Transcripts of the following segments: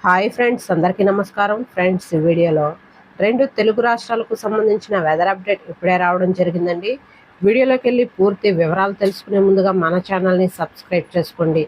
Hi friends, అందరికీ నమస్కారం. Friends, ఈ వీడియోలో రెండు తెలుగు రాష్ట్రాలకు సంబంధించిన వెదర్ అప్డేట్ ఇప్పుడే రావడం జరిగిందండి. వీడియోలోకి వెళ్ళి పూర్తి వివరాలు తెలుసుకునే ముందుగా మన ఛానల్ని సబ్స్క్రైబ్ చేసుకోండి.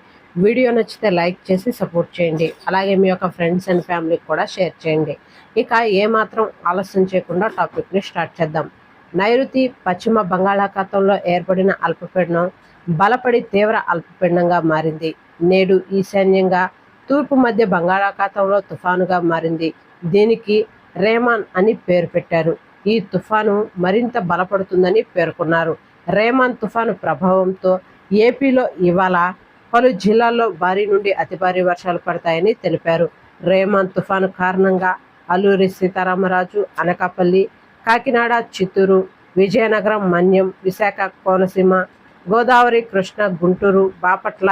వీడియో నచ్చితే లైక్ చేసి సపోర్ట్ చేయండి. అలాగే మీ యొక్క ఫ్రెండ్స్ అండ్ ఫ్యామిలీకి కూడా షేర్ చేయండి. ఇక ఏమాత్రం ఆలస్యం చేయకుండా టాపిక్ని స్టార్ట్ చేద్దాం. నైరుతి పశ్చిమ బంగాళాఖాతంలో ఏర్పడిన అల్పపీడనం బలపడి తీవ్ర అల్పపీడనంగా మారింది. నేడు ఈశాన్యంగా తూర్పు మధ్య బంగాళాఖాతంలో తుఫానుగా మారింది. దీనికి రేమాన్ అని పేరు పెట్టారు. ఈ తుఫాను మరింత బలపడుతుందని పేర్కొన్నారు. రేమాన్ తుఫాను ప్రభావంతో ఏపీలో ఇవాళ పలు జిల్లాల్లో భారీ నుండి అతి భారీ వర్షాలు పడతాయని తెలిపారు. రేమాన్ తుఫాను కారణంగా అల్లూరి సీతారామరాజు, అనకాపల్లి, కాకినాడ, చిత్తూరు, విజయనగరం, మన్యం, విశాఖ, కోనసీమ, గోదావరి, కృష్ణ, గుంటూరు, బాపట్ల,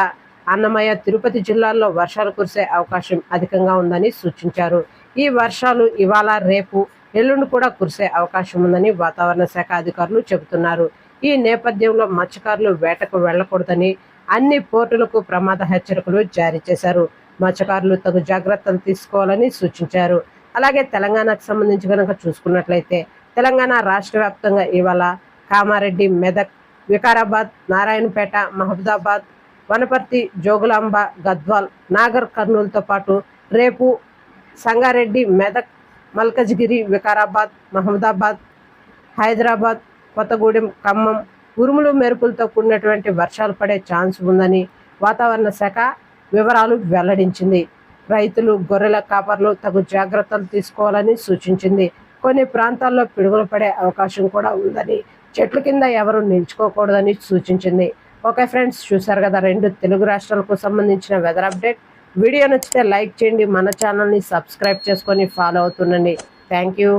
అన్నమయ్య, తిరుపతి జిల్లాల్లో వర్షాలు కురిసే అవకాశం అధికంగా ఉందని సూచించారు. ఈ వర్షాలు ఇవాళ, రేపు, ఎల్లుండి కూడా కురిసే అవకాశం ఉందని వాతావరణ శాఖ అధికారులు చెబుతున్నారు. ఈ నేపథ్యంలో మత్స్యకారులు వేటకు వెళ్లకూడదని అన్ని పోర్టులకు ప్రమాద హెచ్చరికలు జారీ చేశారు. మత్స్యకారులు తగు జాగ్రత్తలు తీసుకోవాలని సూచించారు. అలాగే తెలంగాణకు సంబంధించి కనుక చూసుకున్నట్లయితే తెలంగాణ రాష్ట్ర వ్యాప్తంగా ఇవాళ కామారెడ్డి, మెదక్, వికారాబాద్, నారాయణపేట, మహబూబాబాద్, వనపర్తి, జోగులాంబ, గద్వాల్, నాగర్ కర్నూలుతో పాటు రేపు సంగారెడ్డి, మెదక్, మల్కజ్గిరి, వికారాబాద్, మహమూదాబాద్, హైదరాబాద్, కొత్తగూడెం, ఖమ్మం ఉరుములు మెరుపులతో కూడినటువంటి వర్షాలు పడే ఛాన్స్ ఉందని వాతావరణ శాఖ వివరాలు వెల్లడించింది. రైతులు, గొర్రెల కాపర్లు తగు జాగ్రత్తలు తీసుకోవాలని సూచించింది. కొన్ని ప్రాంతాల్లో పిడుగులు పడే అవకాశం కూడా ఉందని, చెట్ల కింద ఎవరు నిల్చుకోకూడదని సూచించింది. ఓకే ఫ్రెండ్స్, చూసారు కదా రెండు తెలుగు రాష్ట్రాలకు సంబంధించిన వెదర్ అప్డేట్. వీడియో నచ్చితే లైక్ చేయండి, మన ఛానల్ని సబ్స్క్రైబ్ చేసుకొని ఫాలో అవుతుండండి. Thank you.